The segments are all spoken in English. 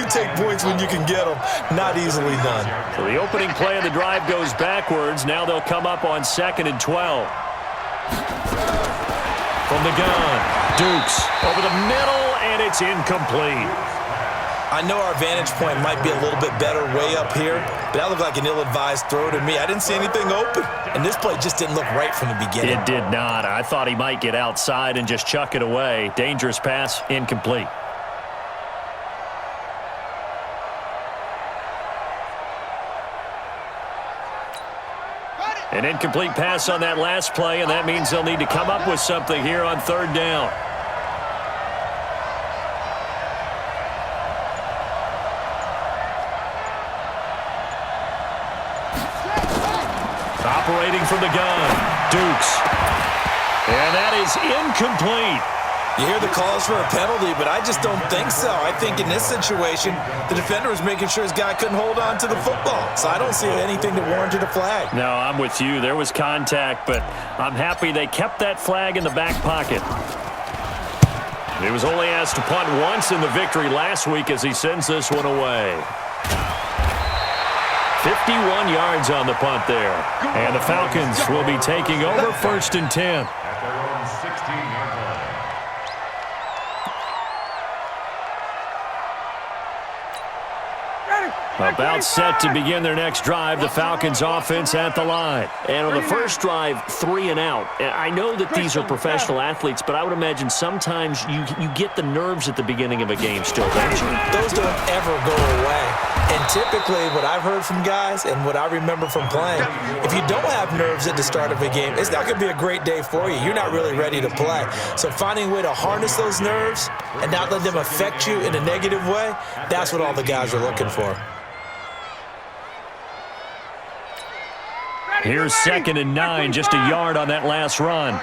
take points when you can get them. Not easily done. So the opening play of the drive goes backwards. Now they'll come up on 2nd and 12. From the gun, Dukes over the middle, and it's incomplete. I know our vantage point might be a little bit better way up here, but that looked like an ill-advised throw to me. I didn't see anything open, and this play just didn't look right from the beginning. It did not. I thought he might get outside and just chuck it away. Dangerous pass, incomplete. An incomplete pass on that last play, and that means they'll need to come up with something here on 3rd down. Operating from the gun, Dukes. And that is incomplete. You hear the calls for a penalty, but I just don't think so. I think in this situation, the defender was making sure his guy couldn't hold on to the football. So I don't see anything that warranted a flag. No, I'm with you. There was contact, but I'm happy they kept that flag in the back pocket. He was only asked to punt once in the victory last week as he sends this one away. 51 yards on the punt there. And the Falcons will be taking over 1st and 10. About set to begin their next drive, the Falcons offense at the line. And on the first drive, 3 and out. I know that these are professional athletes, but I would imagine sometimes you get the nerves at the beginning of a game still, don't you? Those don't ever go away. And typically what I've heard from guys and what I remember from playing, if you don't have nerves at the start of a game, it's not going to be a great day for you. You're not really ready to play. So finding a way to harness those nerves and not let them affect you in a negative way, that's what all the guys are looking for. Here's 2nd and 9, just a yard on that last run.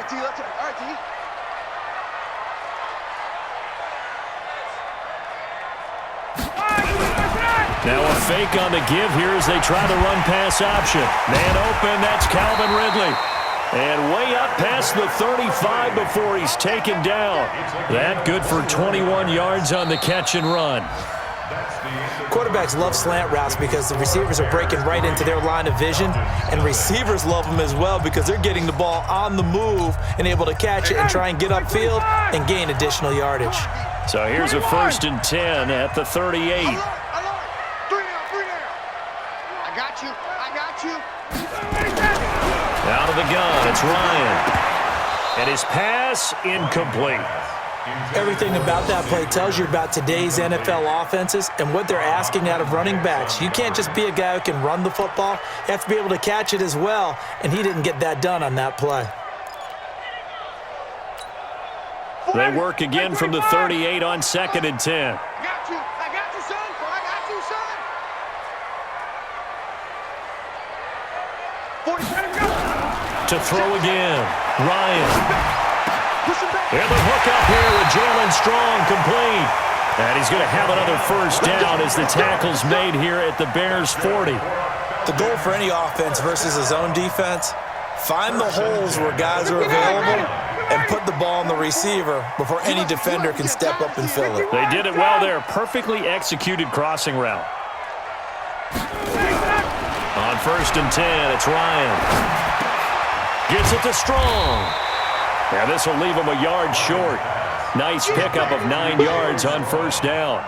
Now a fake on the give here as they try the run-pass option. Man open, that's Calvin Ridley. And way up past the 35 before he's taken down. That good for 21 yards on the catch and run. Quarterbacks love slant routes because the receivers are breaking right into their line of vision, and receivers love them as well because they're getting the ball on the move and able to catch it and try and get upfield and gain additional yardage. So here's a 1st and 10 at the 38. Out of the gun, it's Ryan. And his pass, incomplete. Everything about that play tells you about today's NFL offenses and what they're asking out of running backs. You can't just be a guy who can run the football. You have to be able to catch it as well, and he didn't get that done on that play. They work again from the 38 on 2nd and 10. I got you, son. I got you, son. To throw again, Ryan. And the hook up here with Jalen Strong complete. And he's going to have another 1st down as the tackle's made here at the Bears' 40. The goal for any offense versus his own defense, find the holes where guys are available and put the ball on the receiver before any defender can step up and fill it. They did it well there. Perfectly executed crossing route. On 1st and 10, it's Ryan. Gets it to Strong. Now this will leave him a yard short. Nice pickup of 9 yards on 1st down.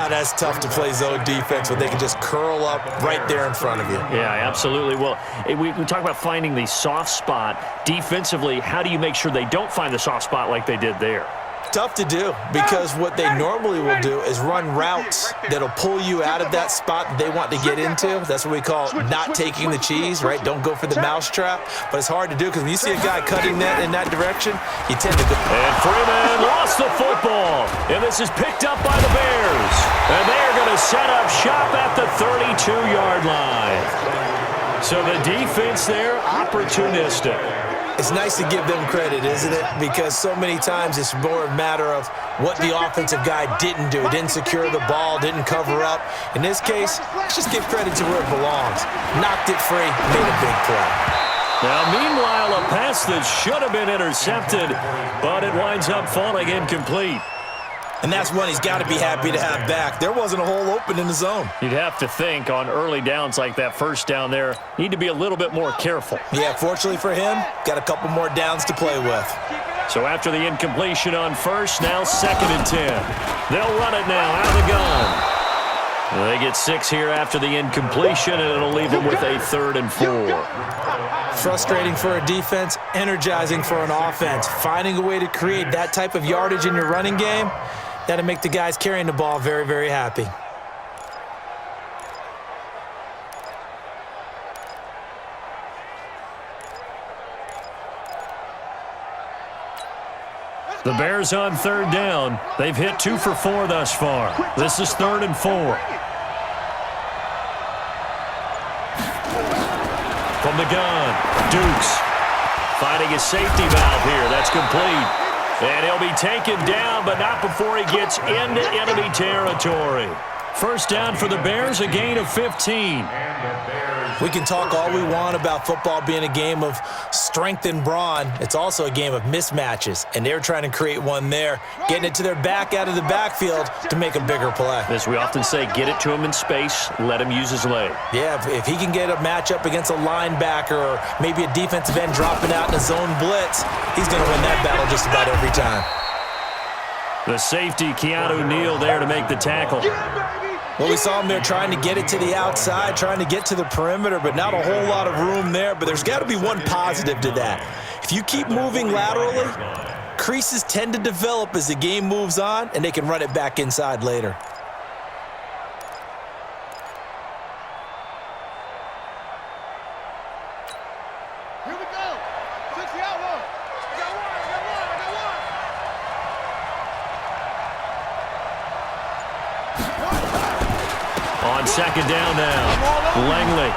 That's tough to play zone defense when they can just curl up right there in front of you. Yeah, absolutely. Well, we talk about finding the soft spot. Defensively, how do you make sure they don't find the soft spot like they did there? Tough to do because what they normally will do is run routes that'll pull you out of that spot that they want to get into. That's what we call not taking the cheese, right? Don't go for the mousetrap. But it's hard to do because when you see a guy cutting that in that direction, you tend to go. And Freeman lost the football. And this is picked up by the Bears. And they're going to set up shop at the 32-yard line. So the defense there, opportunistic. It's nice to give them credit, isn't it? Because so many times it's more a matter of what the offensive guy didn't do. Didn't secure the ball, didn't cover up. In this case, let's just give credit to where it belongs. Knocked it free, made a big play. Now, meanwhile, a pass that should have been intercepted, but it winds up falling incomplete. And that's one he's got to be happy to have back. There wasn't a hole open in the zone. You'd have to think on early downs like that first down there, need to be a little bit more careful. Yeah, fortunately for him, got a couple more downs to play with. So after the incompletion on first, now 2nd and 10. They'll run it now out of the gun. They get 6 here after the incompletion, and it'll leave them with a 3rd and 4. Frustrating for a defense, energizing for an offense. Finding a way to create that type of yardage in your running game, that'll make the guys carrying the ball very, very happy. The Bears on 3rd down. They've hit 2 for 4 thus far. This is 3rd and 4. From the gun, Dukes finding a safety valve here. That's complete. And he'll be taken down, but not before he gets into enemy territory. First down for the Bears, a gain of 15. We can talk all we want about football being a game of strength and brawn. It's also a game of mismatches, and they're trying to create one there, getting it to their back out of the backfield to make a bigger play. As we often say, get it to him in space, let him use his leg. Yeah, if he can get a matchup against a linebacker or maybe a defensive end dropping out in a zone blitz, he's going to win that battle just about every time. The safety, Keanu Neal, there to make the tackle. Well, we saw him there trying to get it to the outside, trying to get to the perimeter, but not a whole lot of room there. But there's got to be one positive to that. If you keep moving laterally, creases tend to develop as the game moves on, and they can run it back inside later. Here we go. 60 out one. I got one. On 2nd down now, Langley.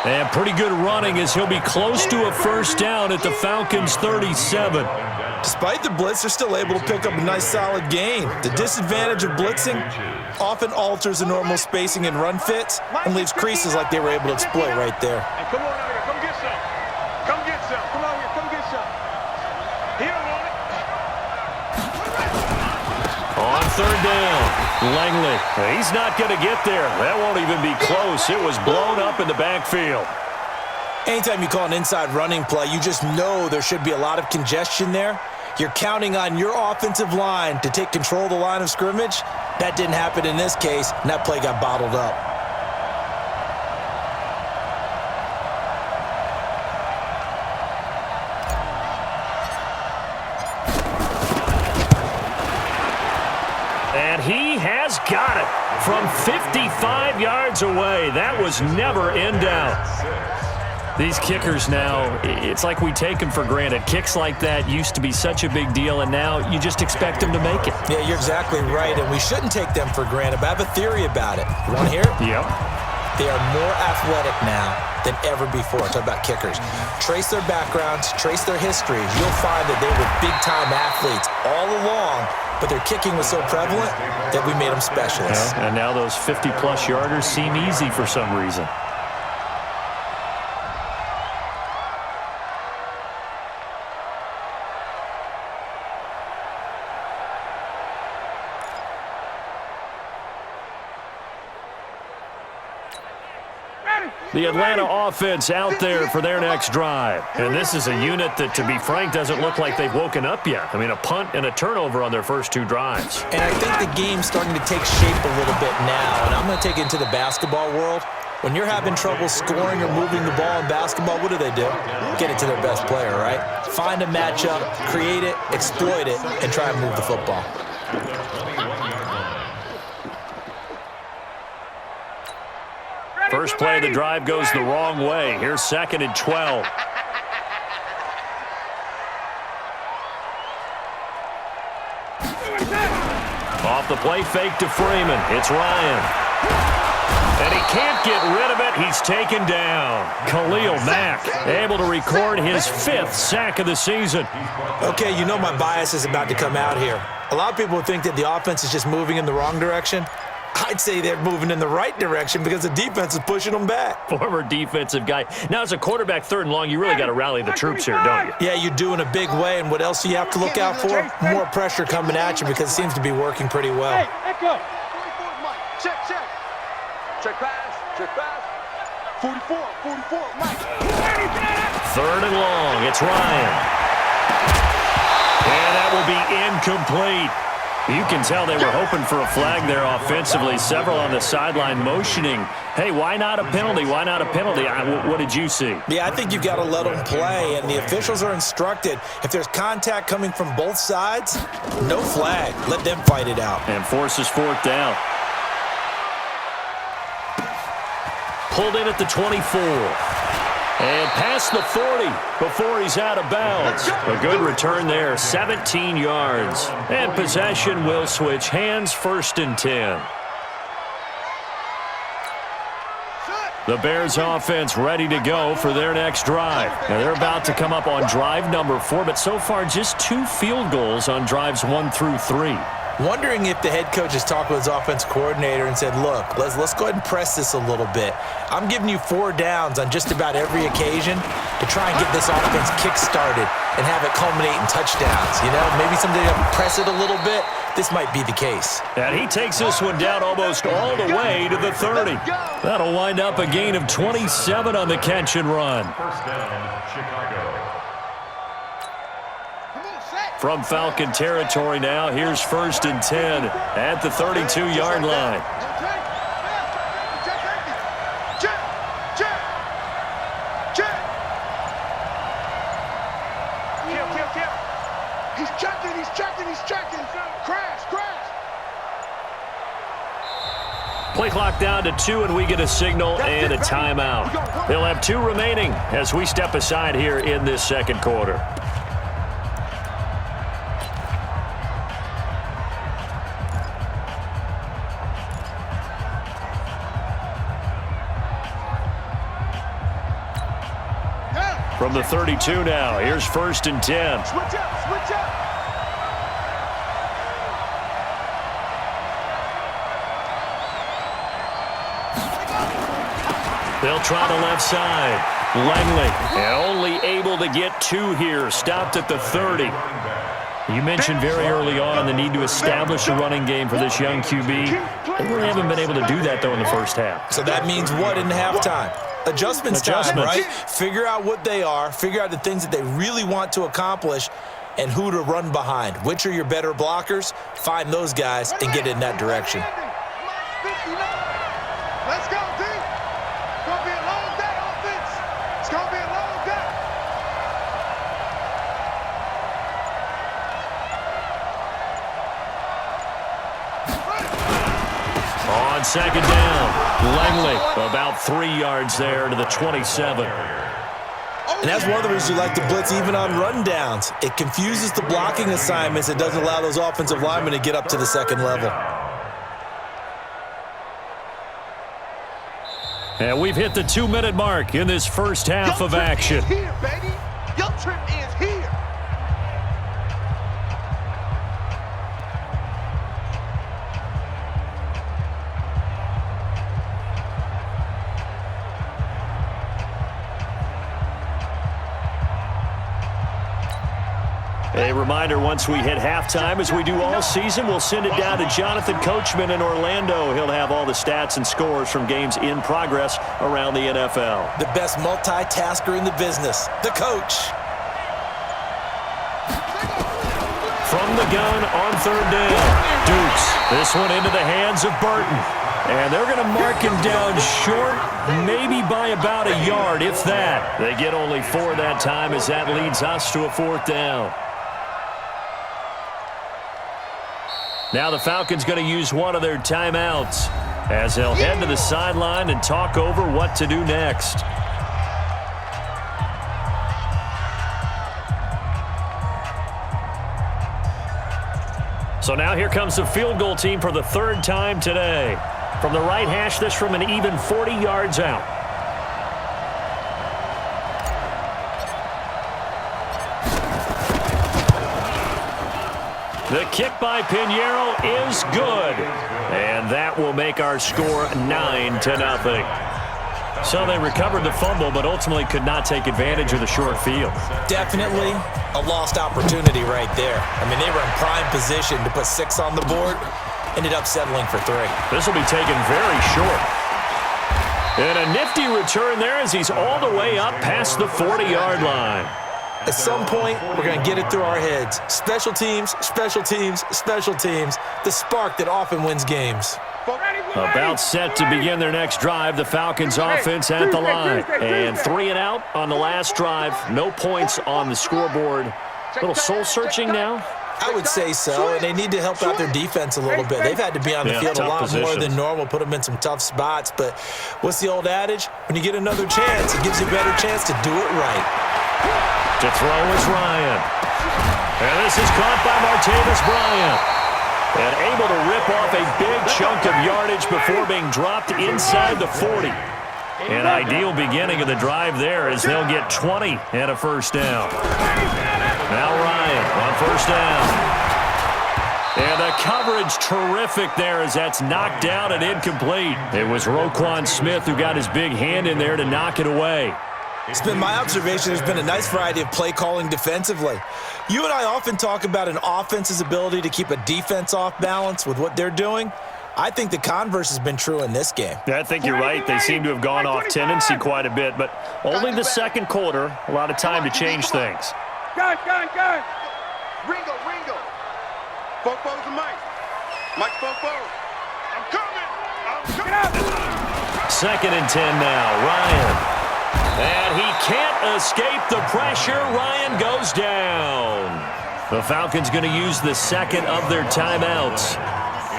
And pretty good running as he'll be close to a first down at the Falcons' 37. Despite the blitz, they're still able to pick up a nice solid gain. The disadvantage of blitzing often alters the normal spacing and run fits and leaves creases like they were able to exploit right there. Hey, come on out here. Come get some. Come get some. Come on here. Come get some. He don't want it. On 3rd down, Langley. He's not going to get there. That won't even be close. It was blown up in the backfield. Anytime you call an inside running play, you just know there should be a lot of congestion there. You're counting on your offensive line to take control of the line of scrimmage. That didn't happen in this case, and that play got bottled up. And he has got it from 55 yards away. That was never in doubt. These kickers now, it's like we take them for granted. Kicks like that used to be such a big deal, and now you just expect them to make it. Yeah, you're exactly right, and we shouldn't take them for granted, but I have a theory about it. You want to hear it? Yep. They are more athletic now than ever before. Talk about kickers. Trace their backgrounds, trace their history. You'll find that they were big-time athletes all along, but their kicking was so prevalent that we made them specialists. Yeah, and now those 50-plus yarders seem easy for some reason. The Atlanta offense out there for their next drive. And this is a unit that, to be frank, doesn't look like they've woken up yet. I mean, a punt and a turnover on their first 2 drives. And I think the game's starting to take shape a little bit now. And I'm going to take it into the basketball world. When you're having trouble scoring or moving the ball in basketball, what do? Get it to their best player, right? Find a matchup, create it, exploit it, and try and move the football. First play of the drive goes the wrong way. Here's 2nd and 12. Off the play fake to Freeman. It's Ryan. And he can't get rid of it. He's taken down. Khalil Mack able to record his 5th sack of the season. Okay, you know my bias is about to come out here. A lot of people think that the offense is just moving in the wrong direction. I'd say they're moving in the right direction because the defense is pushing them back. Former defensive guy. Now, as a quarterback, 3rd and long, you really got to rally the troops here, don't you? Yeah, you do in a big way, and what else do you have to look out for? More pressure coming at you because it seems to be working pretty well. Hey, echo. Check. Check pass. 44, Mike. 3rd and long, it's Ryan. And that will be incomplete. You can tell they were hoping for a flag there offensively. Several on the sideline motioning, hey, why not a penalty? Why not a penalty? What did you see? Yeah, I think you've got to let them play, and the officials are instructed. If there's contact coming from both sides, no flag. Let them fight it out. And forces 4th down. Pulled in at the 24. And past the 40 before he's out of bounds. A good return there, 17 yards. And possession will switch hands, 1st and 10. The Bears offense ready to go for their next drive. Now they're about to come up on drive number 4, but so far just 2 field goals on drives 1 through 3. Wondering if the head coach has talked with his offense coordinator and said, look, let's go ahead and press this a little bit. I'm giving you 4 downs on just about every occasion to try and get this offense kick-started and have it culminate in touchdowns. You know, maybe someday I'll press it a little bit. This might be the case. And he takes this one down almost all the way to the 30. That'll wind up a gain of 27 on the catch and run. 1st down, Chicago. From Falcon territory now, here's 1st and 10 at the 32-yard line. He's checking. Crash. Play clock down to 2, and we get a signal and a timeout. They'll have 2 remaining as we step aside here in this 2nd quarter. From the 32 now, here's 1st and 10. Switch up. They'll try the left side. Langley, and only able to get 2 here. Stopped at the 30. You mentioned very early on the need to establish a running game for this young QB. They really haven't been able to do that, though, in the 1st half. So that means what in halftime? Adjustments time, right? Figure out what they are, figure out the things that they really want to accomplish, and who to run behind. Which are your better blockers? Find those guys and get in that direction. Let's go, D. It's going to be a long day, offense. It's going to be a long day. On 2nd down, Langley about 3 yards there to the 27. And that's one of the reasons you like to blitz even on rundowns. It confuses the blocking assignments. It doesn't allow those offensive linemen to get up to the 2nd level. And we've hit the 2-minute mark in this 1st half of action. Here, baby. Your trip is here. A reminder, once we hit halftime, as we do all season, we'll send it down to Jonathan Coachman in Orlando. He'll have all the stats and scores from games in progress around the NFL. The best multitasker in the business, the coach. From the gun on 3rd down, Dukes. This one into the hands of Burton. And they're going to mark him down short, maybe by about a yard, if that. They get only 4 that time as that leads us to a 4th down. Now the Falcons going to use one of their timeouts as they'll head to the sideline and talk over what to do next. So now here comes the field goal team for the 3rd time today. From the right hash, this from an even 40 yards out. The kick by Pinheiro is good. And that will make make our score 9-0. So they recovered the fumble, but ultimately could not take advantage of the short field. Definitely a lost opportunity right there. I mean, they were in prime position to put 6 on the board, ended up settling for 3. This will be taken very short. And a nifty return there as he's all the way up past the 40-yard line. At some point, we're going to get it through our heads. Special teams, special teams, special teams. The spark that often wins games. About set to begin their next drive, the Falcons offense at the line. And 3 and out on the last drive. No points on the scoreboard. A little soul-searching now? I would say so, and they need to help out their defense a little bit. They've had to be on the field a lot more than normal, put them in some tough spots. But what's the old adage? When you get another chance, it gives you a better chance to do it right. To throw is Ryan. And this is caught by Martavis Bryant. And able to rip off a big chunk of yardage before being dropped inside the 40. An ideal beginning of the drive there as they'll get 20 and a first down. Now Ryan on first down. And the coverage terrific there as that's knocked down and incomplete. It was Roquan Smith who got his big hand in there to knock it away. It's been my observation there's been a nice variety of play calling defensively. You and I often talk about an offense's ability to keep a defense off balance with what they're doing. I think the converse has been true in this game. Yeah, I think you're right. They seem to have gone off tendency quite a bit, but only the second quarter, a lot of time to change things. Gun. Ringo. Fofo's the mic. Mike Fofo. I'm coming. Second and 10 now. Ryan. And he can't escape the pressure. Ryan goes down. The Falcons going to use the second of their timeouts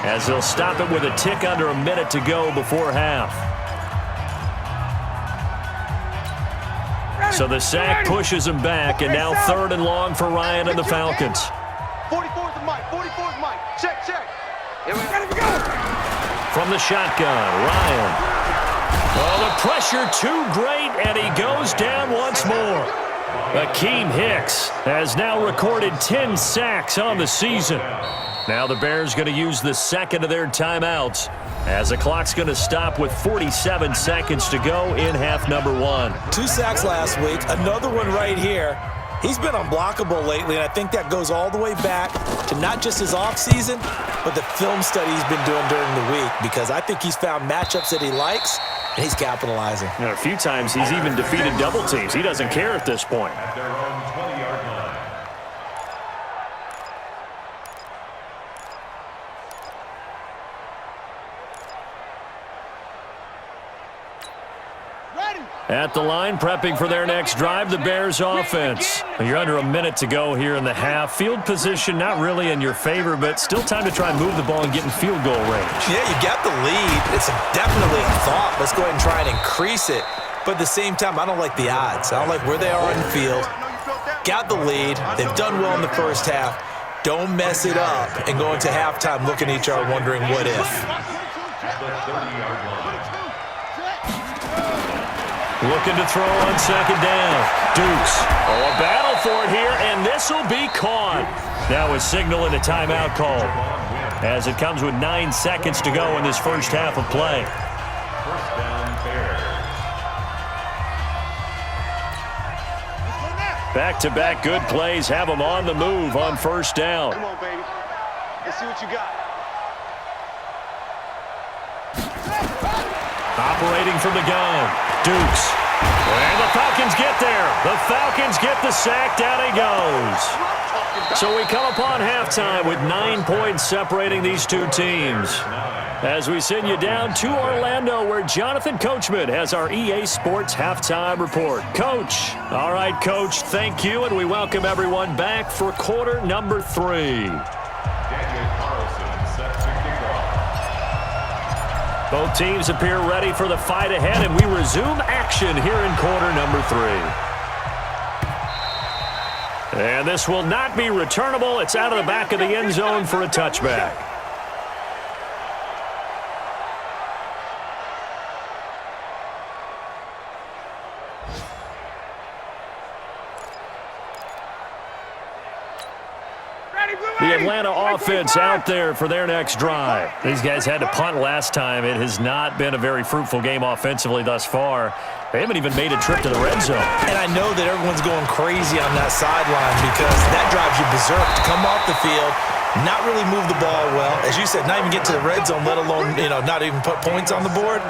as they'll stop it with a tick under a minute to go before half. So the sack pushes him back, and now 3rd and long for Ryan and the Falcons. 44's the mic. Check. Here we go. From the shotgun, Ryan. Oh, the pressure too great, and he goes down once more. Akeem Hicks has now recorded 10 sacks on the season. Now the Bears going to use the second of their timeouts as the clock's going to stop with 47 seconds to go in half number 1. 2 sacks last week, another one right here. He's been unblockable lately, and I think that goes all the way back to not just his offseason, but the film study he's been doing during the week, because I think he's found matchups that he likes, and he's capitalizing. You know, a few times he's even defeated double teams. He doesn't care at this point. At the line, prepping for their next drive, the Bears offense. You're under a minute to go here in the half. Field position not really in your favor, but still time to try and move the ball and get in field goal range. Yeah, you got the lead. It's definitely a thought. Let's go ahead and try and increase it. But at the same time, I don't like the odds. I don't like where they are in the field. Got the lead. They've done well in the first half. Don't mess it up and go into halftime looking at each other wondering what if. Looking to throw on second down. Dukes. Oh, a battle for it here, and this will be caught. Now a signal and a timeout call as it comes with 9 seconds to go in this first half of play. Back-to-back good plays have them on the move on first down. Come on, baby. Let's see what you got. Operating from the gun. Dukes. And the Falcons get there. The Falcons get the sack. Down he goes. So we come upon halftime with 9 points separating these two teams. As we send you down to Orlando, where Jonathan Coachman has our EA Sports halftime report. Coach. All right, Coach, thank you, and we welcome everyone back for quarter number 3. Both teams appear ready for the fight ahead, and we resume action here in quarter number 3. And this will not be returnable. It's out of the back of the end zone for a touchback. The Atlanta offense out there for their next drive. These guys had to punt last time. It has not been a very fruitful game offensively thus far. They haven't even made a trip to the red zone. And I know that everyone's going crazy on that sideline because that drives you berserk to come off the field, not really move the ball well. As you said, not even get to the red zone, let alone, not even put points on the board.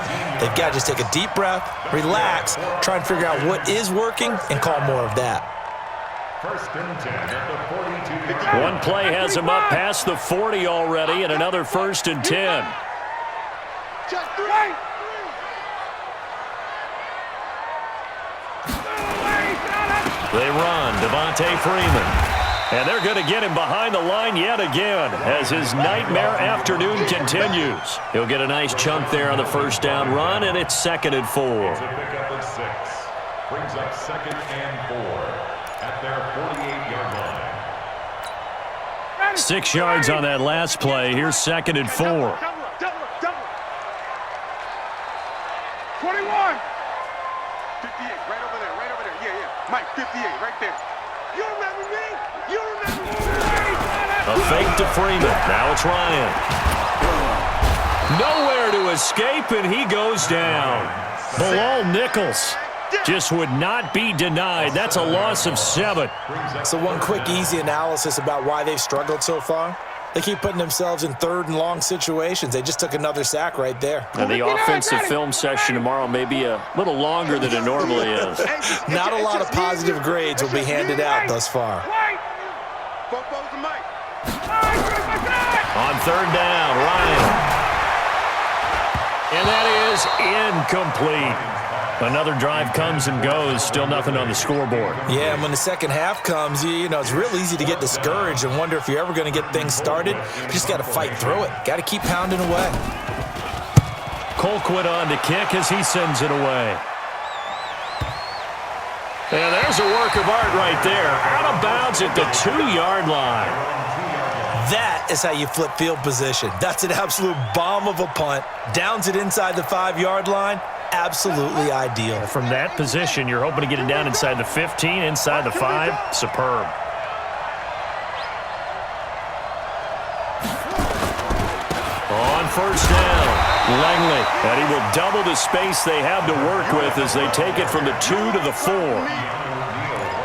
They've got to just take a deep breath, relax, try and figure out what is working, and call more of that. First and 10 at the 42. One play has him up past the 40 already, and another first and 10. They run, Devontae Freeman. And they're going to get him behind the line yet again as his nightmare afternoon continues. He'll get a nice chunk there on the first down run, and it's 2nd and 4. It's a pickup of 6. Brings up 2nd and 4 at their 48-yard line. 6 yards on that last play. Here's 2nd and 4. Double up. 21. 58, right over there. Yeah. Mike, 58, right there. You remember me? A fake to Freeman. Now it's Ryan. Nowhere to escape, and he goes down. Bilal Nichols just would not be denied. That's a loss of 7. So one quick, easy analysis about why they've struggled so far. They keep putting themselves in 3rd and long situations. They just took another sack right there. And the offensive film session tomorrow may be a little longer than it normally is. Not a lot of positive grades will be handed out thus far. On 3rd down, Ryan. And that is incomplete. Another drive comes and goes, still nothing on the scoreboard. Yeah, and when the second half comes, it's real easy to get discouraged and wonder if you're ever going to get things started. You just got to fight through it. Got to keep pounding away. Colquitt on to kick as he sends it away. And there's a work of art right there. Out of bounds at the 2-yard line. That is how you flip field position. That's an absolute bomb of a punt. Downs it inside the 5-yard line. Absolutely ideal. From that position, you're hoping to get it down inside the 15, inside the 5. Superb. On 1st down, Langley. And he will double the space they have to work with as they take it from the 2 to the 4.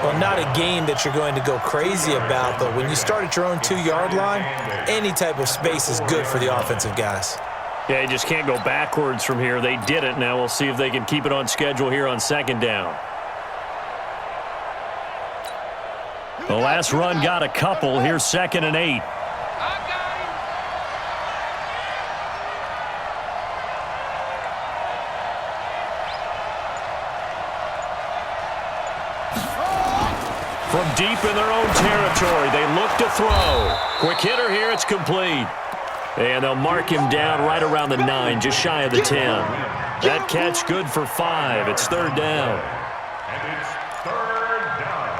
Well, not a game that you're going to go crazy about, but when you start at your own 2-yard line, any type of space is good for the offensive guys. Yeah, you just can't go backwards from here. They did it. Now we'll see if they can keep it on schedule here on 2nd down. The last run got a couple. Here's 2nd and 8. From deep in their own territory, they look to throw. Quick hitter here, it's complete. And they'll mark him down right around the 9, just shy of the 10. That catch good for 5. It's 3rd down. And it's 3rd down.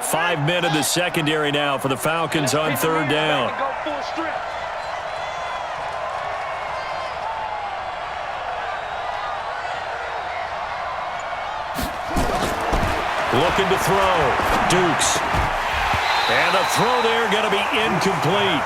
5 men in the secondary now for the Falcons on 3rd down. Looking to throw. Dukes. And a throw there going to be incomplete.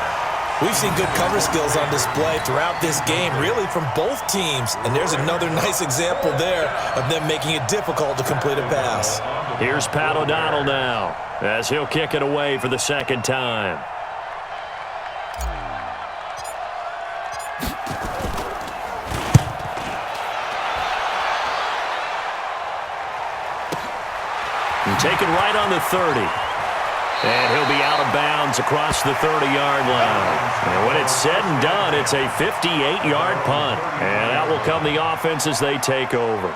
We've seen good cover skills on display throughout this game, really from both teams. And there's another nice example there of them making it difficult to complete a pass. Here's Pat O'Donnell now as he'll kick it away for the 2nd time. Taken right on the 30. And he'll be out of bounds across the 30-yard line. And when it's said and done, it's a 58-yard punt. And that will come the offense as they take over.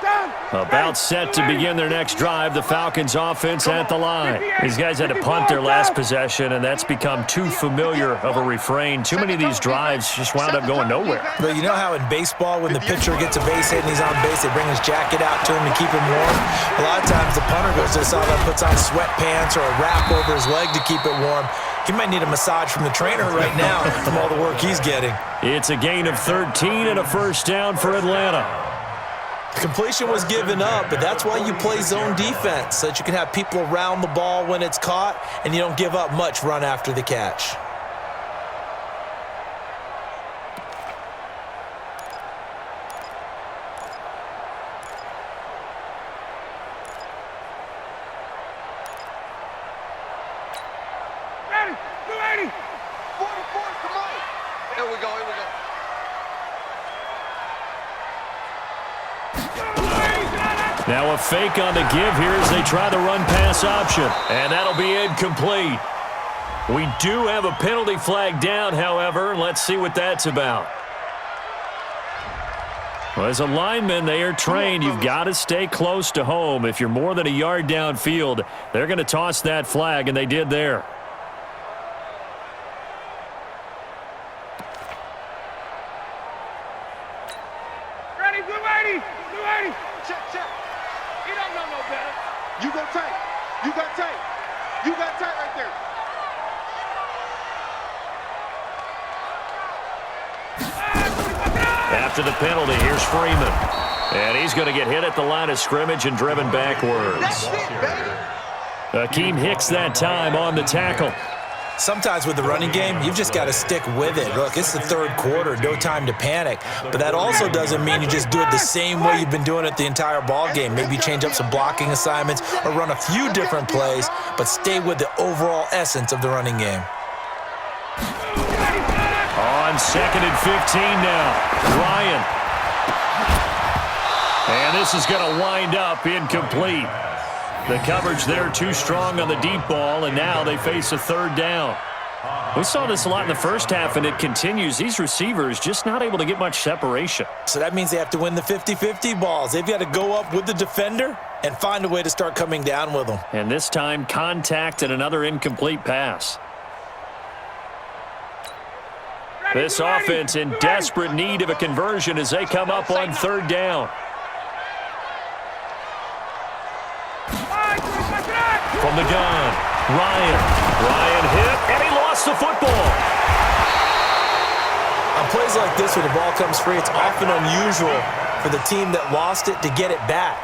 Down. About set to begin their next drive, the Falcons offense at the line. These guys had to punt their last possession, and that's become too familiar of a refrain. Too many of these drives just wound up going nowhere. But you know how in baseball, when the pitcher gets a base hit and he's on base, they bring his jacket out to him to keep him warm? A lot of times the punter goes to the sideline, puts on sweatpants or a wrap over his leg to keep it warm. He might need a massage from the trainer right now from all the work he's getting. It's a gain of 13 and a first down for Atlanta. Completion was given up, but that's why you play zone defense, so that you can have people around the ball when it's caught and you don't give up much run after the catch. Ready, 280. 44, come on. Here we go, here we go. Now a fake on the give here as they try the run-pass option. And that'll be incomplete. We do have a penalty flag down, however. Let's see what that's about. Well, as a lineman, they are trained. You've got to stay close to home. If you're more than a yard downfield, they're going to toss that flag, and they did there. Ready, 280. 280. Check. He don't know no better. You go tight. You got tight. You got tight right there. After the penalty, here's Freeman. And he's going to get hit at the line of scrimmage and driven backwards. That's it, baby. Akeem Hicks that time on the tackle. Sometimes with the running game, you've just got to stick with it. Look, it's the third quarter, no time to panic. But that also doesn't mean you just do it the same way you've been doing it the entire ball game. Maybe change up some blocking assignments or run a few different plays, but stay with the overall essence of the running game. On 2nd and 15 now, Ryan. And this is going to wind up incomplete. The coverage there too strong on the deep ball, and now they face a third down. We saw this a lot in the first half, and it continues. These receivers just not able to get much separation. So that means they have to win the 50-50 balls. They've got to go up with the defender and find a way to start coming down with them. And this time, contact and another incomplete pass. This offense in desperate need of a conversion as they come up on third down. From the gun, Ryan hit, and he lost the football. On plays like this where the ball comes free, it's often unusual for the team that lost it to get it back.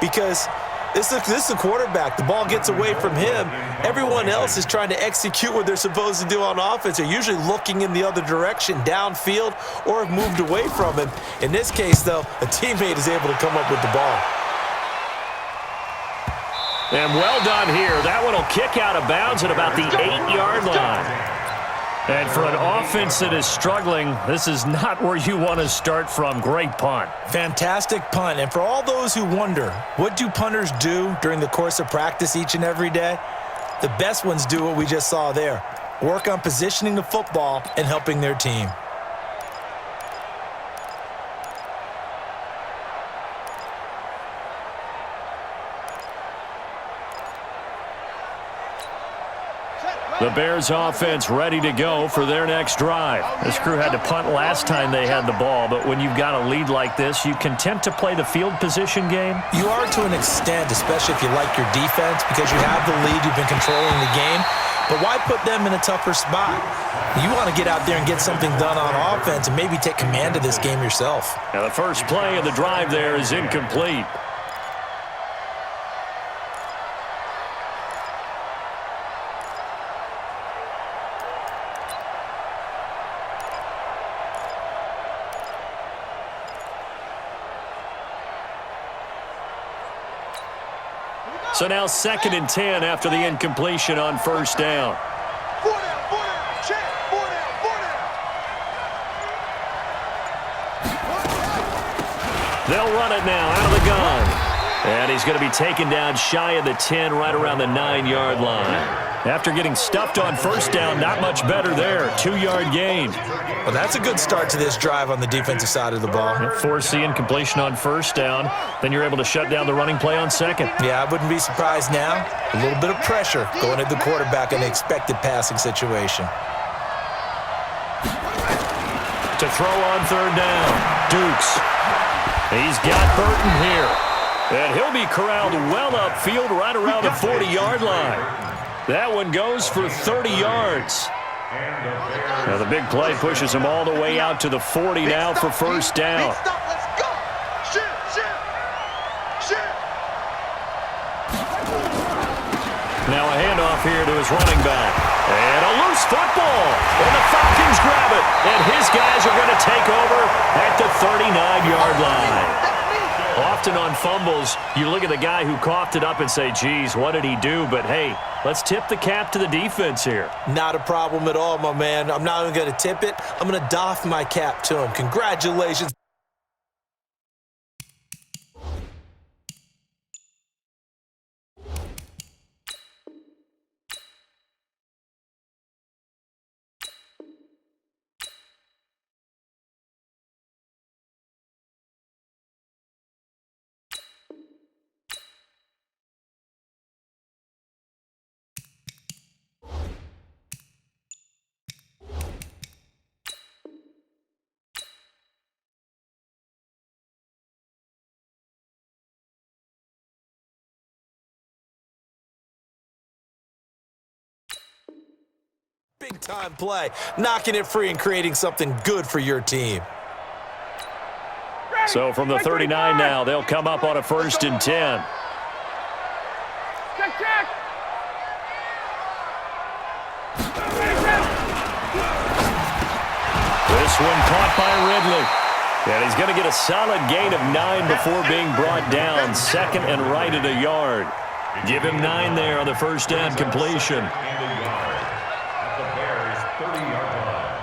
Because this is a quarterback. The ball gets away from him. Everyone else is trying to execute what they're supposed to do on offense. They're usually looking in the other direction, downfield, or have moved away from him. In this case, though, a teammate is able to come up with the ball. And well done here. That one will kick out of bounds at about the 8-yard line. And for an offense that is struggling, this is not where you want to start from. Great punt. Fantastic punt. And for all those who wonder, what do punters do during the course of practice each and every day? The best ones do what we just saw there. Work on positioning the football and helping their team. The Bears offense ready to go for their next drive. This crew had to punt last time they had the ball, but when you've got a lead like this, you content to play the field position game? You are to an extent, especially if you like your defense, because you have the lead, you've been controlling the game. But why put them in a tougher spot? You want to get out there and get something done on offense and maybe take command of this game yourself. Now the first play of the drive there is incomplete. So now 2nd and 10 after the incompletion on first down. 4 down, check, 4 down. They'll run it now out of the gun. And he's going to be taken down shy of the 10, right around the 9-yard line. After getting stuffed on first down, not much better there. 2-yard gain. Well, that's a good start to this drive on the defensive side of the ball. Force the incompletion on first down. Then you're able to shut down the running play on second. Yeah, I wouldn't be surprised now. A little bit of pressure going at the quarterback in an expected passing situation. To throw on third down, Dukes. He's got Burton here. And he'll be corralled well upfield right around the 40-yard line. That one goes for 30 yards. Now the big play pushes him all the way out to the 40 now for first down. Now a handoff here to his running back. And a loose football. And the Falcons grab it. And his guys are going to take over at the 39-yard line. Often on fumbles, you look at the guy who coughed it up and say, geez, what did he do? But, hey, let's tip the cap to the defense here. Not a problem at all, my man. I'm not even going to tip it. I'm going to doff my cap to him. Congratulations. Big-time play, knocking it free and creating something good for your team. So from the 39 now, they'll come up on a 1st and 10. Check. This one caught by Ridley. And he's going to get a solid gain of 9 before being brought down. 2nd and right at a yard. Give him 9 there on the first down completion.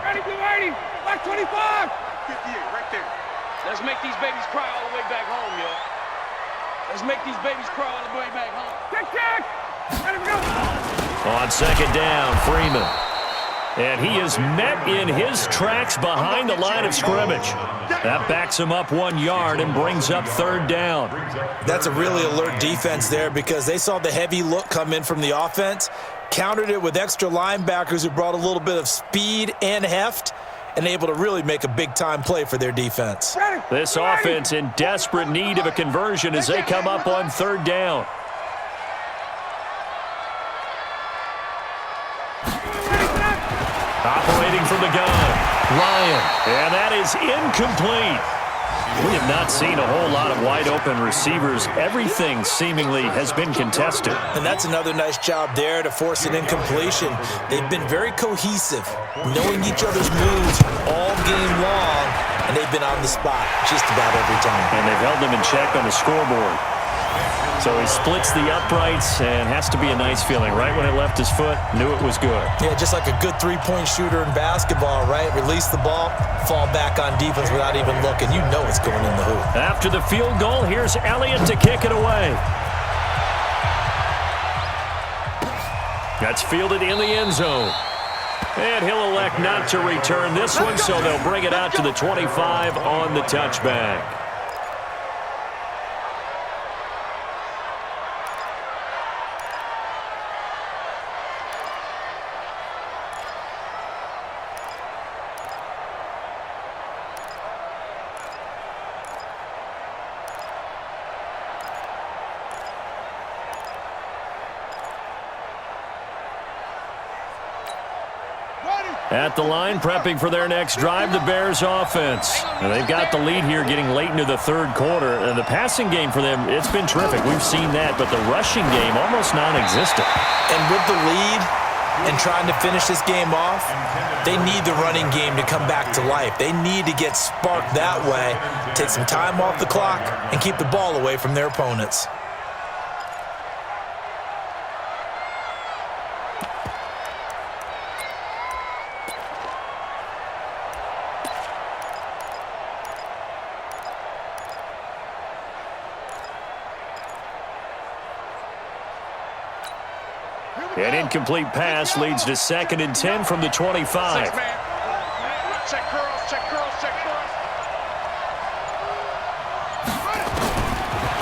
Ready, blue 80, like 25. 58, right there. Let's make these babies cry all the way back home, yo. Let's make these babies cry all the way back home. Check. Ready, go. On 2nd down, Freeman. And he is met in his tracks behind the line of scrimmage. That backs him up 1 yard and brings up 3rd down. That's a really alert defense there because they saw the heavy look come in from the offense, countered it with extra linebackers who brought a little bit of speed and heft, and able to really make a big-time play for their defense. This offense in desperate need of a conversion as they come up on 3rd down. Operating from the gun, Ryan, and that is incomplete. We have not seen a whole lot of wide-open receivers. Everything seemingly has been contested. And that's another nice job there to force an incompletion. They've been very cohesive, knowing each other's moves all game long, and they've been on the spot just about every time. And they've held them in check on the scoreboard. So he splits the uprights and has to be a nice feeling. Right when it left his foot, knew it was good. Yeah, just like a good three-point shooter in basketball, right? Release the ball, fall back on defense without even looking. You know it's going in the hoop. After the field goal, here's Elliott to kick it away. That's fielded in the end zone. And he'll elect not to return this one, so they'll bring it out to the 25 on the touchback. At the line, prepping for their next drive, the Bears offense. And they've got the lead here getting late into the 3rd quarter. And the passing game for them, it's been terrific. We've seen that, but the rushing game almost non-existent. And with the lead and trying to finish this game off, they need the running game to come back to life. They need to get sparked that way, take some time off the clock, and keep the ball away from their opponents. Here we An incomplete pass leads to 2nd and 10 from the 25. Check curls, check curls, check curls.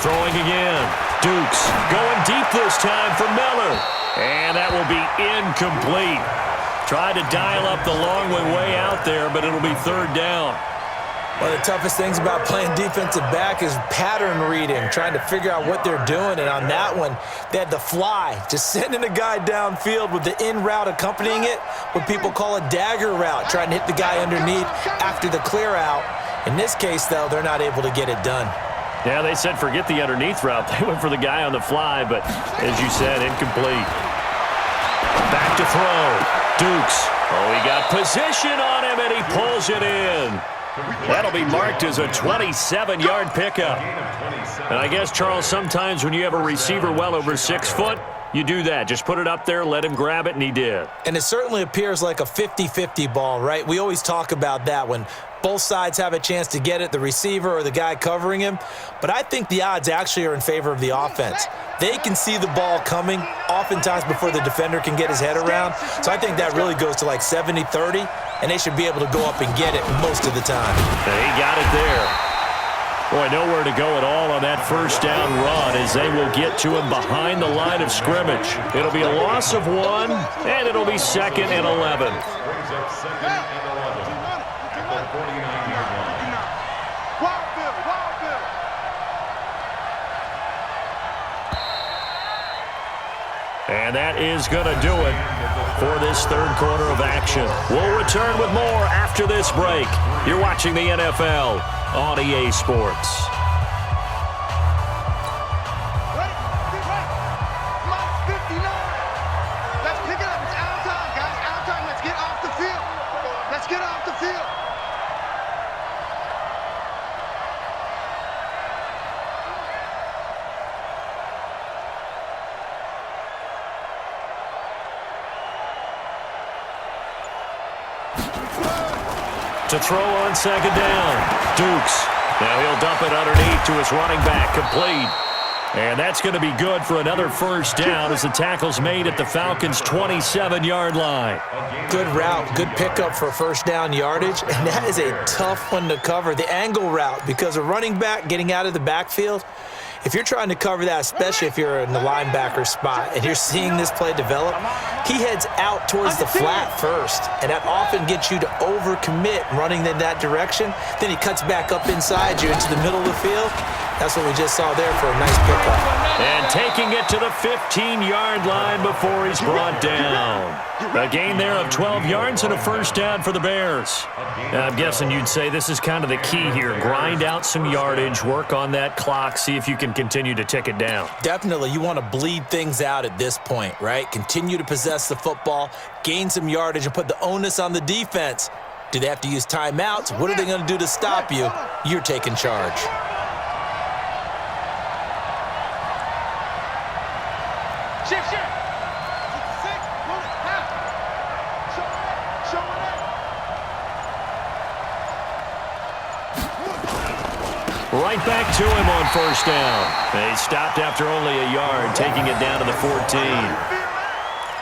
Throwing again. Dukes going deep this time for Miller. And that will be incomplete. Tried to dial up the long way out there, but it'll be 3rd down. One of the toughest things about playing defensive back is pattern reading, trying to figure out what they're doing. And on that one, they had the fly, just sending a guy downfield with the in route accompanying it, what people call a dagger route, trying to hit the guy underneath after the clear out. In this case, though, they're not able to get it done. Yeah, they said forget the underneath route. They went for the guy on the fly, but as you said, incomplete. Back to throw. Dukes. Oh, he got position on him, and he pulls it in. That'll be marked as a 27-yard pickup. And I guess, Charles, sometimes when you have a receiver well over 6 foot, you do that. Just put it up there, let him grab it, and he did. And it certainly appears like a 50-50 ball, right? We always talk about that when both sides have a chance to get it, the receiver or the guy covering him. But I think the odds actually are in favor of the offense. They can see the ball coming oftentimes before the defender can get his head around. So I think that really goes to like 70-30, and they should be able to go up and get it most of the time. And he got it there. Boy, nowhere to go at all on that 1st down run as they will get to him behind the line of scrimmage. It'll be a loss of 1, and it'll be 2nd and 11. Brings up 2nd and 11 at the 49-yard line. And that is going to do it for this 3rd quarter of action. We'll return with more after this break. You're watching the NFL on EA Sports. To throw on 2nd down. Dukes. Now he'll dump it underneath to his running back. Complete. And that's going to be good for another 1st down as the tackle's made at the Falcons' 27-yard line. Good route, good pickup for 1st down yardage, and that is a tough one to cover. The angle route, because a running back getting out of the backfield, if you're trying to cover that, especially if you're in the linebacker spot and you're seeing this play develop, he heads out towards the flat first, and that often gets you to overcommit running in that direction. Then he cuts back up inside you into the middle of the field. That's what we just saw there for a nice pickup. And taking it to the 15-yard line before he's brought down. A gain there of 12 yards and a 1st down for the Bears. Now, I'm guessing you'd say this is kind of the key here. Grind out some yardage, work on that clock, see if you can continue to tick it down. Definitely. You want to bleed things out at this point, right? Continue to possess the football, gain some yardage, and put the onus on the defense. Do they have to use timeouts? What are they going to do to stop you? You're taking charge. Shift, shift. Right back to him on 1st down. They stopped after only a yard, taking it down to the 14.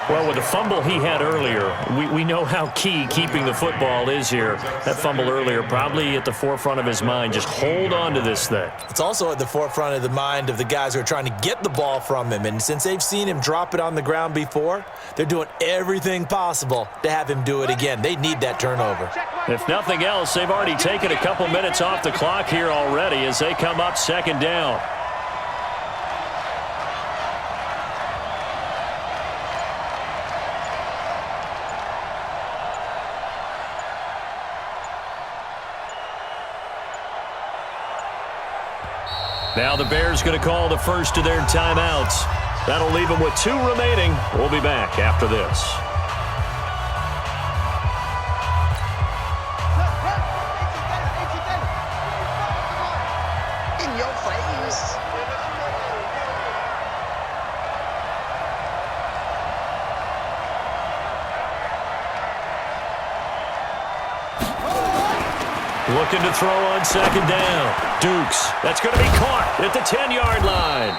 Well, with the fumble he had earlier, we know how key keeping the football is here. That fumble earlier probably at the forefront of his mind. Just hold on to this thing. It's also at the forefront of the mind of the guys who are trying to get the ball from him. And since they've seen him drop it on the ground before, they're doing everything possible to have him do it again. They need that turnover. If nothing else, they've already taken a couple minutes off the clock here already as they come up 2nd down. Now the Bears going to call the first of their timeouts. That'll leave them with 2 remaining. We'll be back after this. In your face. Looking to throw on 2nd down. Dukes. That's going to be caught at the 10-yard line.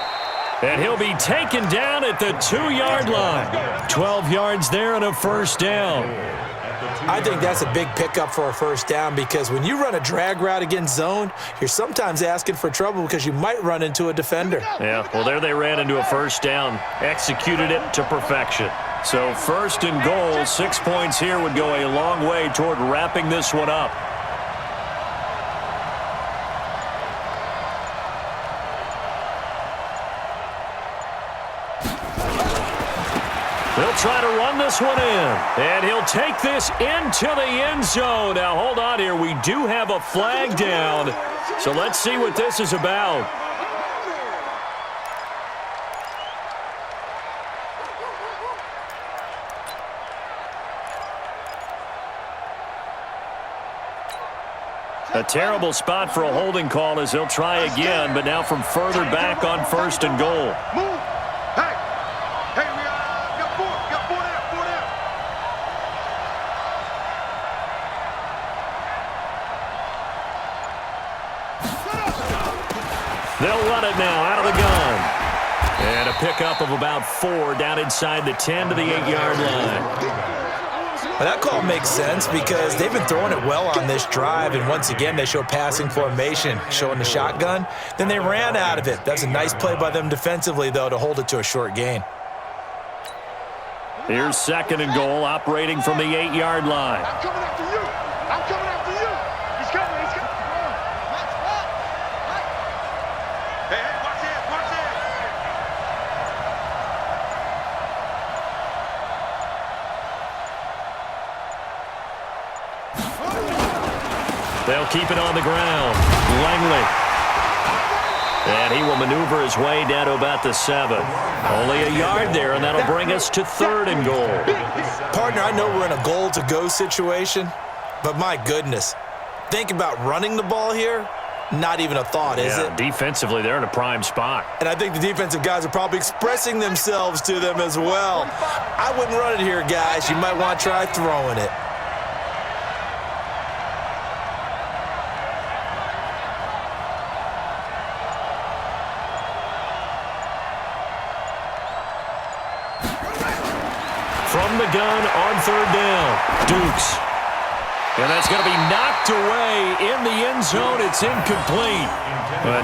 And he'll be taken down at the 2-yard line. 12 yards there and a first down. I think that's a big pickup for a first down because when you run a drag route against zone, you're sometimes asking for trouble because you might run into a defender. Yeah, well, there they ran into a first down. Executed it to perfection. So first and goal, 6 points here would go a long way toward wrapping this one up. They'll try to run this one in. And he'll take this into the end zone. Now, hold on here. We do have a flag down. So let's see what this is about. A terrible spot for a holding call as they'll try again, but now from further back on first and goal. Move. Hey, we got four down. They'll run it now out of the gun. And a pickup of about 4 down inside the 10 to the 8-yard line. Well, that call makes sense because they've been throwing it well on this drive, and once again they show passing formation, showing the shotgun. Then they ran out of it. That's a nice play by them defensively, though, to hold it to a short gain. Here's second and goal, operating from the 8-yard line. I'm coming after you. He's coming. Hey, watch it. They'll keep it on the ground. Langley. And he will maneuver his way down to about the 7. Only a yard there, and that'll bring us to third and goal. Partner, I know we're in a goal-to-go situation, but my goodness, think about running the ball here. Not even a thought, is it? Defensively, they're in a prime spot. And I think the defensive guys are probably expressing themselves to them as well. I wouldn't run it here, guys. You might want to try throwing it. From the gun on third down, Dukes. And that's going to be knocked away in the end zone. It's incomplete.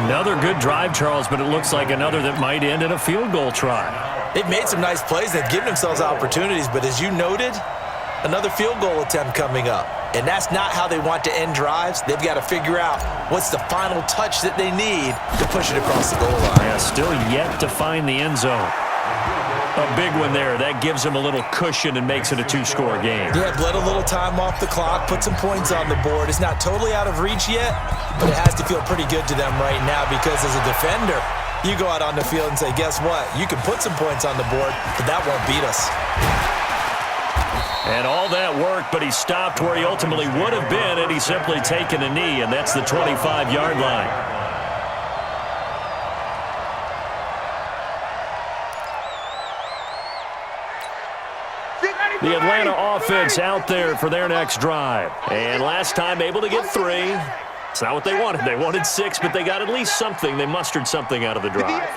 Another good drive, Charles, but it looks like another that might end in a field goal try. They've made some nice plays. They've given themselves opportunities, but as you noted, another field goal attempt coming up. And that's not how they want to end drives. They've got to figure out what's the final touch that they need to push it across the goal line. Yeah, still yet to find the end zone. A big one there. That gives them a little cushion and makes it a 2-score game. Yeah, bled a little time off the clock, put some points on the board. It's not totally out of reach yet, but it has to feel pretty good to them right now because as a defender, you go out on the field and say, guess what? You can put some points on the board, but that won't beat us. And all that worked, but he stopped where he ultimately would have been had he simply taken a knee, and that's the 25-yard line. The Atlanta offense out there for their next drive. And last time able to get 3. It's not what they wanted. They wanted 6, but they got at least something. They mustered something out of the drive.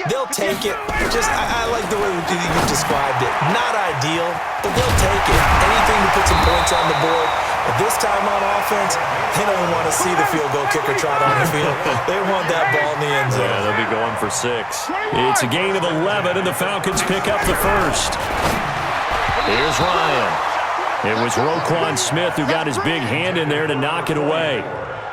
They'll take it. I like the way you described it. Not ideal, but they'll take it. Anything to put some points on the board. But this time on offense, they don't even want to see the field goal kicker trot on the field. They want that ball in the end zone. Yeah, they'll be going for 6. It's a gain of 11, and the Falcons pick up the first. Here's Ryan. It was Roquan Smith who got his big hand in there to knock it away.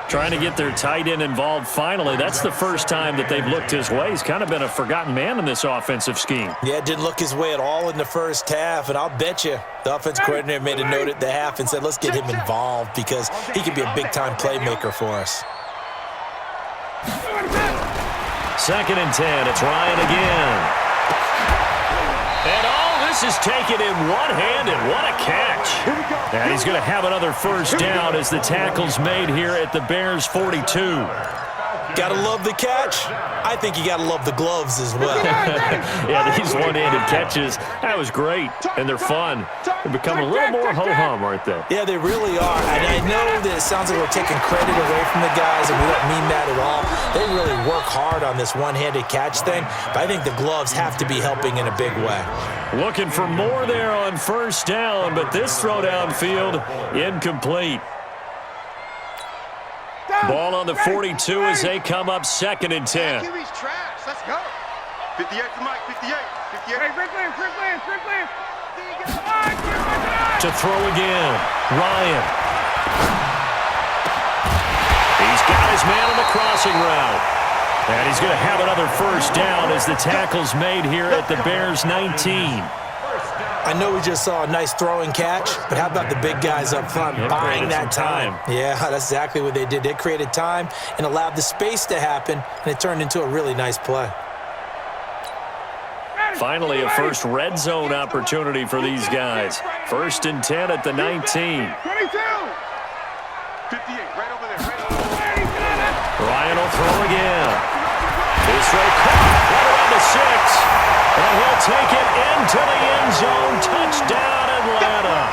Trying to get their tight end involved finally. That's the first time that they've looked his way. He's kind of been a forgotten man in this offensive scheme. Yeah, didn't look his way at all in the first half, and I'll bet you the offense coordinator made a note at the half and said, let's get him involved because he could be a big-time playmaker for us. 2nd and 10. It's Ryan again. And this is taken in one hand, and what a catch. And he's going to have another first down as the tackle's made here at the Bears' 42. Got to love the catch. I think you got to love the gloves as well. Yeah, these one-handed catches, that was great, and they're fun. They're becoming a little more ho-hum, aren't they? Yeah, they really are. And I know that it sounds like we're taking credit away from the guys, and we don't mean that at all. They really work hard on this one-handed catch thing, but I think the gloves have to be helping in a big way. Looking for more there on first down, but this throw downfield, incomplete. Ball on the 42 as they come up 2nd and 10. QB's trash. Let's go. 58 to Mike. 58. 58. Hey, Strickland. To throw again. Ryan. He's got his man on the crossing route. And he's going to have another first down as the tackle's made here at the Bears' 19. I know we just saw a nice throwing catch, but how about the big guys up front buying that time? Yeah, that's exactly what they did. They created time and allowed the space to happen, and it turned into a really nice play. Finally, a first red zone opportunity for these guys. 1st and 10 at the 19. 22. 58. Right over there. Ryan will throw again. This throw caught right around the 6. And he'll take it into the end zone. Touchdown, Atlanta.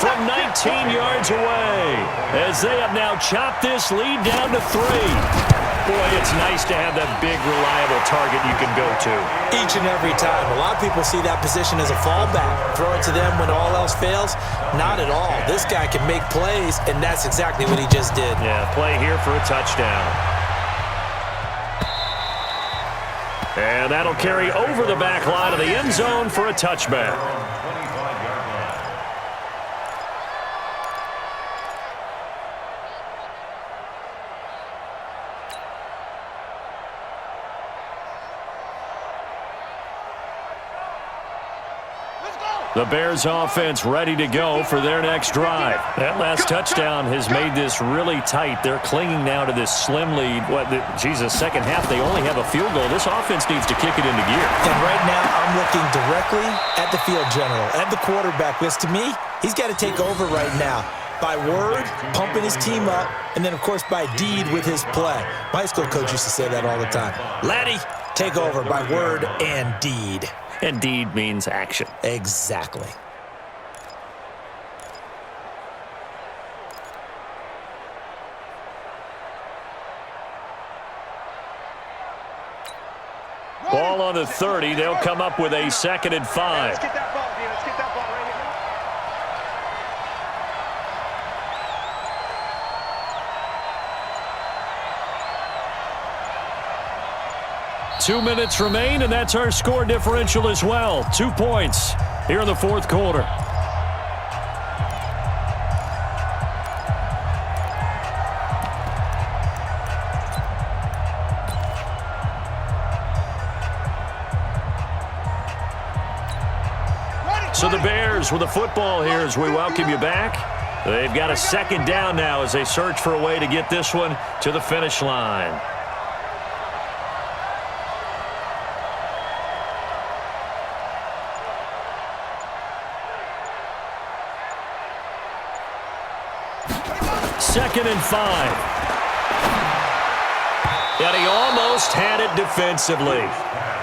From 19 yards away. As they have now chopped this lead down to 3. Boy, it's nice to have that big, reliable target you can go to. Each and every time. A lot of people see that position as a fallback. Throw it to them when all else fails. Not at all. This guy can make plays, and that's exactly what he just did. Yeah, play here for a touchdown. And that'll carry over the back line of the end zone for a touchback. The Bears offense ready to go for their next drive. That last touchdown has made this really tight. They're clinging now to this slim lead. Second half, they only have a field goal. This offense needs to kick it into gear. And right now, I'm looking directly at the field general, at the quarterback, because to me, he's got to take over right now. By word, pumping his team up, and then, of course, by deed with his play. My high school coach used to say that all the time. Laddie, take over by word and deed. And deed means action. Exactly. Ball on the 30. They'll come up with a 2nd and 5. Let's get that ball, dude. Let's get that ball right here. 2 minutes remain, and that's our score differential as well. 2 points here in the 4th quarter. So the Bears with the football here as we welcome you back. They've got a 2nd down now as they search for a way to get this one to the finish line. Second and 5. And he almost had it defensively.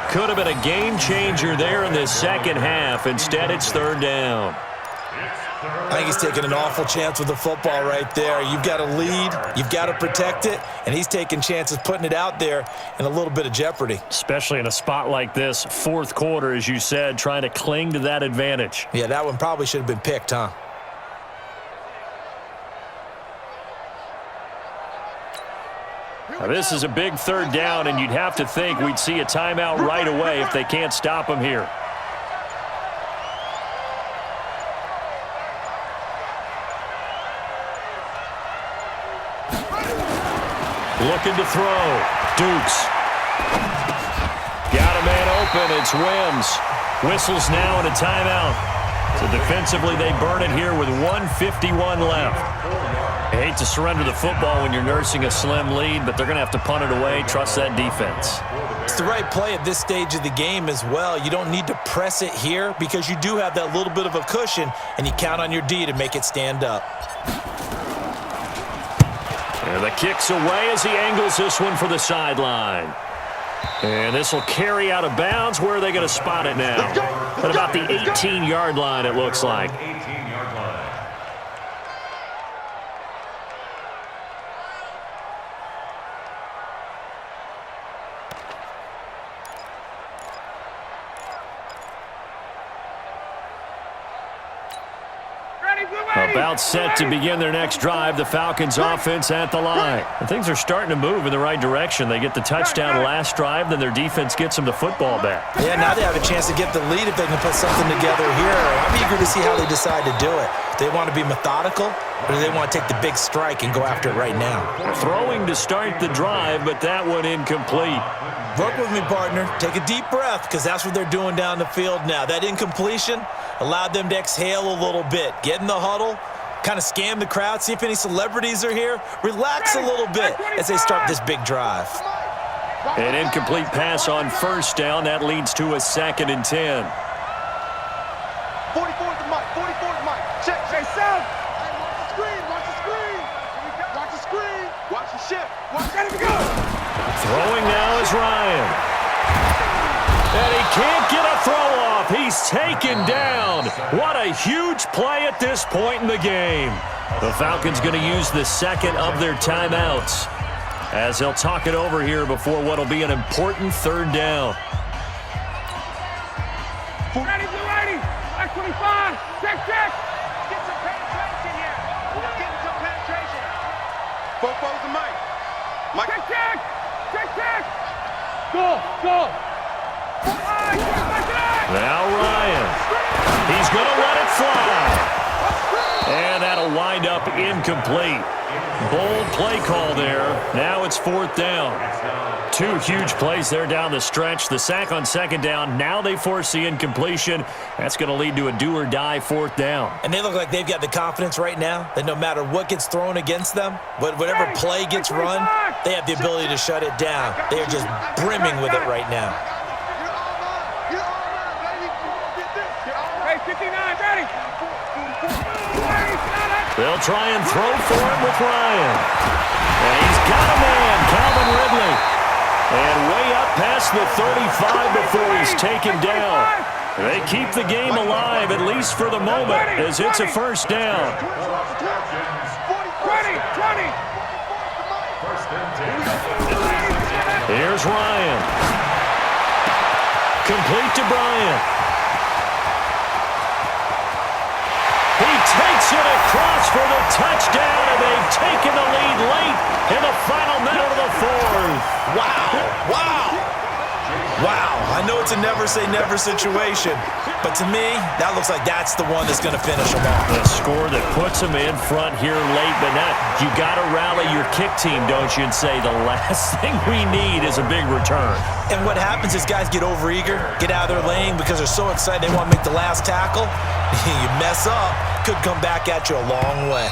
Could have been a game changer there in the second half. Instead, it's 3rd down. I think he's taking an awful chance with the football right there. You've got to lead, you've got to protect it, and he's taking chances putting it out there in a little bit of jeopardy. Especially in a spot like this, 4th quarter, as you said, trying to cling to that advantage. Yeah, that one probably should have been picked, huh? Now, this is a big 3rd down, and you'd have to think we'd see a timeout right away if they can't stop him here. Looking to throw. Dukes. Got a man open. It's Wims. Whistles now and a timeout. So defensively, they burn it here with 1:51 left. I hate to surrender the football when you're nursing a slim lead, but they're going to have to punt it away. Trust that defense. It's the right play at this stage of the game as well. You don't need to press it here because you do have that little bit of a cushion, and you count on your D to make it stand up. And the kick's away as he angles this one for the sideline. And this will carry out of bounds. Where are they going to spot it now? At about the 18-yard line, it looks like. 18-yard line. About set to begin their next drive, the Falcons offense at the line. And things are starting to move in the right direction. They get the touchdown last drive, then their defense gets them the football back. Yeah, now they have a chance to get the lead if they can put something together here. I'm eager to see how they decide to do it. Do they want to be methodical, or do they want to take the big strike and go after it right now? Throwing to start the drive, but that one incomplete. Work with me, partner. Take a deep breath, because that's what they're doing down the field now. That incompletion allowed them to exhale a little bit. Get in the huddle, kind of scan the crowd, see if any celebrities are here. Relax a little bit as they start this big drive. An incomplete pass on first down. That leads to a 2nd and 10. 44 is the mic. 44 is the mic. Check. Hey, Sam. Hey, watch the screen. Watch the screen. Watch the screen. Watch the shift. Watch the go. Throwing now is Ryan. And he can't get a throw off. He's taken down. What a huge play at this point in the game. The Falcons going to use the second of their timeouts as they'll talk it over here before what will be an important 3rd down. Ready, blue 80. Black 25. Check. Get some penetration here. We're getting some penetration. Four's the mic. Mike. Check. Go. Now Ryan. He's going to let it fly. And that'll wind up incomplete. Bold play call there. Now it's 4th down. 2 huge plays there down the stretch. The sack on 2nd down. Now they force the incompletion. That's going to lead to a do-or-die 4th down. And they look like they've got the confidence right now that no matter what gets thrown against them, whatever play gets run, they have the ability to shut it down. They are just brimming with it right now. Hey, 59, ready. They'll try and throw for him with Ryan. And he's got a man, Calvin Ridley. And way up past the 35 before he's taken down. They keep the game alive, at least for the moment, as it's a 1st down. 20. First and 10. Here's Ryan. Complete to Bryant. He takes it across for the touchdown, and they've taken the lead late in the final minute of the 4th. Wow. I know it's a never-say-never situation, but to me, that looks like that's the one that's going to finish them off. The score that puts them in front here late, but now you got to rally your kick team, don't you, and say the last thing we need is a big return. And what happens is guys get overeager, get out of their lane because they're so excited they want to make the last tackle. You mess up, could come back at you a long way.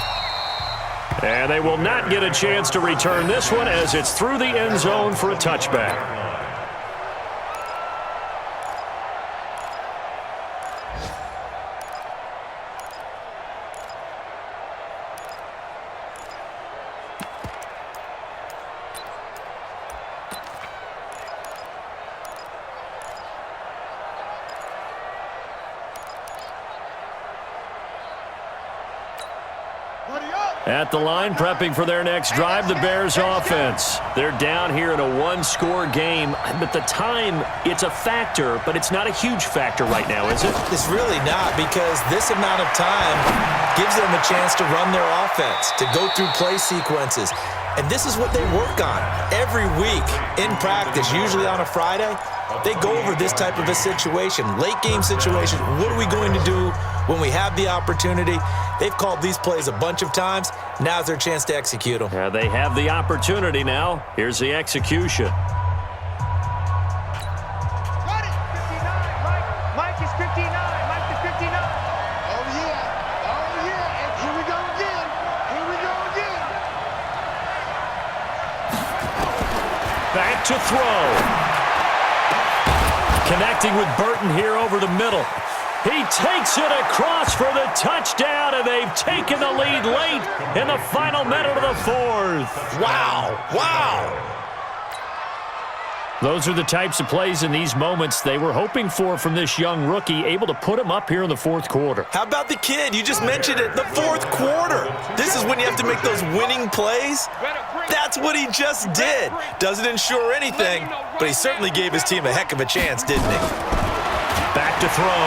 And they will not get a chance to return this one as it's through the end zone for a touchback. At the line, prepping for their next drive, the Bears offense. They're down here in a 1-score game, but the time, it's a factor, but it's not a huge factor right now, is it? It's really not, because this amount of time gives them a chance to run their offense, to go through play sequences. And this is what they work on every week in practice, usually on a Friday. They go over this type of a situation, late game situation. What are we going to do when we have the opportunity? They've called these plays a bunch of times. Now's their chance to execute them. They have the opportunity now. Here's the execution. Got it. 59. Mike is 59. Mike is 59. Oh, yeah. And here we go again. Back to throw. Connecting with Burton here over the middle. He takes it across for the touchdown, and they've taken the lead late in the final minute of the 4th. 4th. Wow. Those are the types of plays in these moments they were hoping for from this young rookie, able to put him up here in the 4th quarter. How about the kid? You just mentioned it, the 4th quarter. This is when you have to make those winning plays. That's what he just did. Doesn't ensure anything, but he certainly gave his team a heck of a chance, didn't he? Back to throw.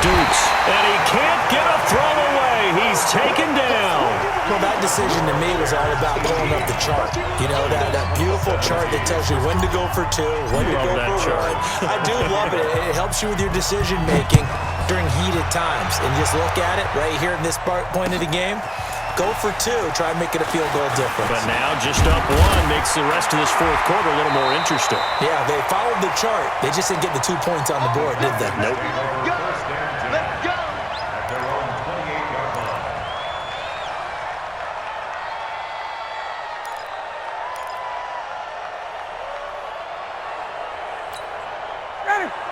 Dukes. And he can't get a throw away. He's taken down. Well, that decision to me was all about pulling up the chart. You know, that beautiful chart that tells you when to go for 2, when to go for 1. I do love it. It helps you with your decision-making during heated times. And just look at it right here in this point of the game. Go for 2. Try and make it a field goal difference. But now just up 1 makes the rest of this 4th quarter a little more interesting. Yeah, they followed the chart. They just didn't get the 2 points on the board, did they? Nope. Let's go. At their own 28-yard line.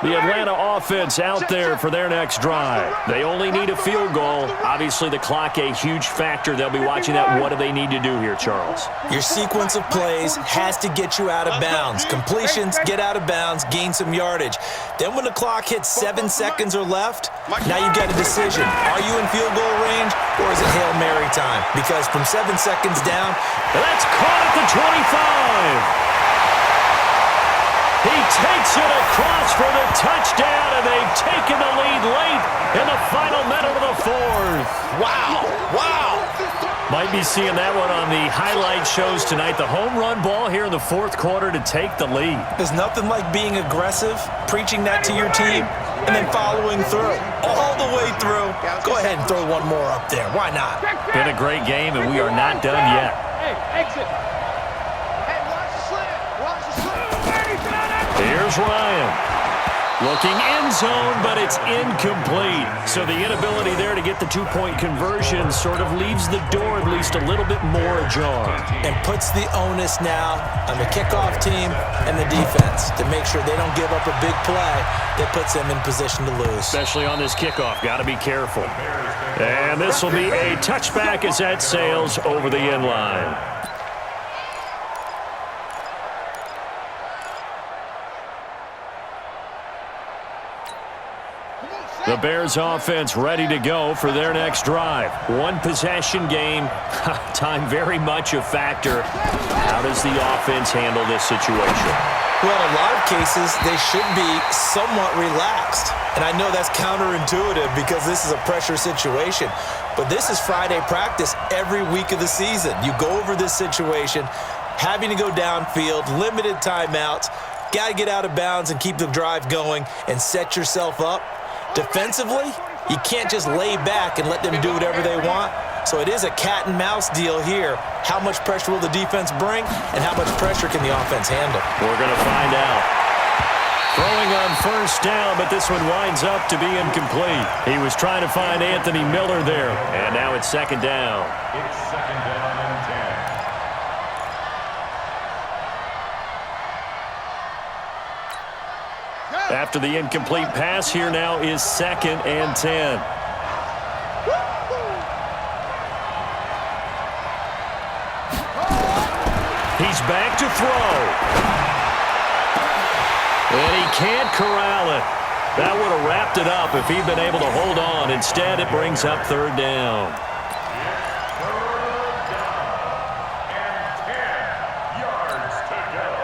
The Atlanta offense out there for their next drive. They only need a field goal. Obviously, the clock a huge factor. They'll be watching that. What do they need to do here, Charles? Your sequence of plays has to get you out of bounds. Completions, get out of bounds, gain some yardage. Then when the clock hits 7 seconds or left, now you've got a decision. Are you in field goal range or is it Hail Mary time? Because from 7 seconds down, that's caught at the 25. He takes it across for the touchdown, and they've taken the lead late in the final minute of the 4th. Wow. Might be seeing that one on the highlight shows tonight. The home run ball here in the 4th quarter to take the lead. There's nothing like being aggressive, preaching that to your team, and then following through. All the way through. Go ahead and throw one more up there. Why not? Been a great game, and we are not done yet. Hey, exit. Here's Ryan. Looking end zone, but it's incomplete. So the inability there to get the 2-point conversion sort of leaves the door at least a little bit more ajar. And puts the onus now on the kickoff team and the defense to make sure they don't give up a big play that puts them in position to lose. Especially on this kickoff. Got to be careful. And this will be a touchback as that sails over the end line. The Bears offense ready to go for their next drive. 1 possession game. Time very much a factor. How does the offense handle this situation? Well, in a lot of cases, they should be somewhat relaxed. And I know that's counterintuitive because this is a pressure situation. But this is Friday practice every week of the season. You go over this situation, having to go downfield, limited timeouts, got to get out of bounds and keep the drive going and set yourself up. Defensively, you can't just lay back and let them do whatever they want. So it is a cat and mouse deal here. How much pressure will the defense bring, and how much pressure can the offense handle? We're going to find out. Throwing on 1st down, but this one winds up to be incomplete. He was trying to find Anthony Miller there, and now it's 2nd down. It's 2nd down and 10. After the incomplete pass, here now is 2nd and 10. He's back to throw. And he can't corral it. That would have wrapped it up if he'd been able to hold on. Instead, it brings up 3rd down.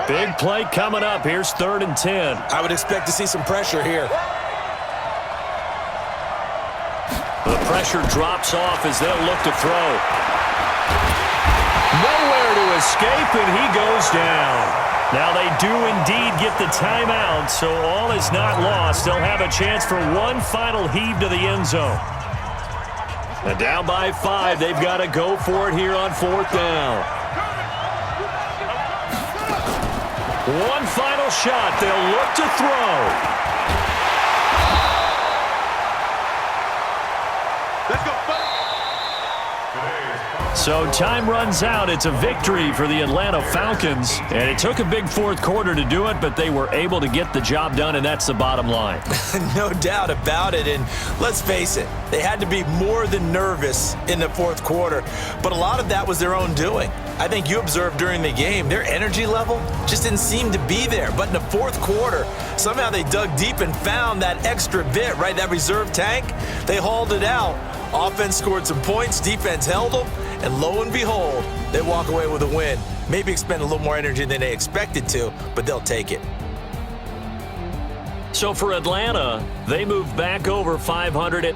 Big play coming up. Here's 3rd and 10. I would expect to see some pressure here. The pressure drops off as they'll look to throw. Nowhere to escape, and he goes down. Now they do indeed get the timeout, so all is not lost. They'll have a chance for one final heave to the end zone. And down by 5, they've got to go for it here on 4th down. One final shot. They'll look to throw. Let's go, buddy. Today's So time runs out. It's a victory for the Atlanta Falcons. And it took a big fourth quarter to do it, but they were able to get the job done, and that's the bottom line. No doubt about it. And let's face it, they had to be more than nervous in the fourth quarter. But a lot of that was their own doing. I think you observed during the game, their energy level just didn't seem to be there. But in the fourth quarter, somehow they dug deep and found that extra bit, right? That reserve tank. They hauled it out. Offense scored some points. Defense held them. And lo and behold, they walk away with a win. Maybe expend a little more energy than they expected to, but they'll take it. So for Atlanta, they move back over 500 at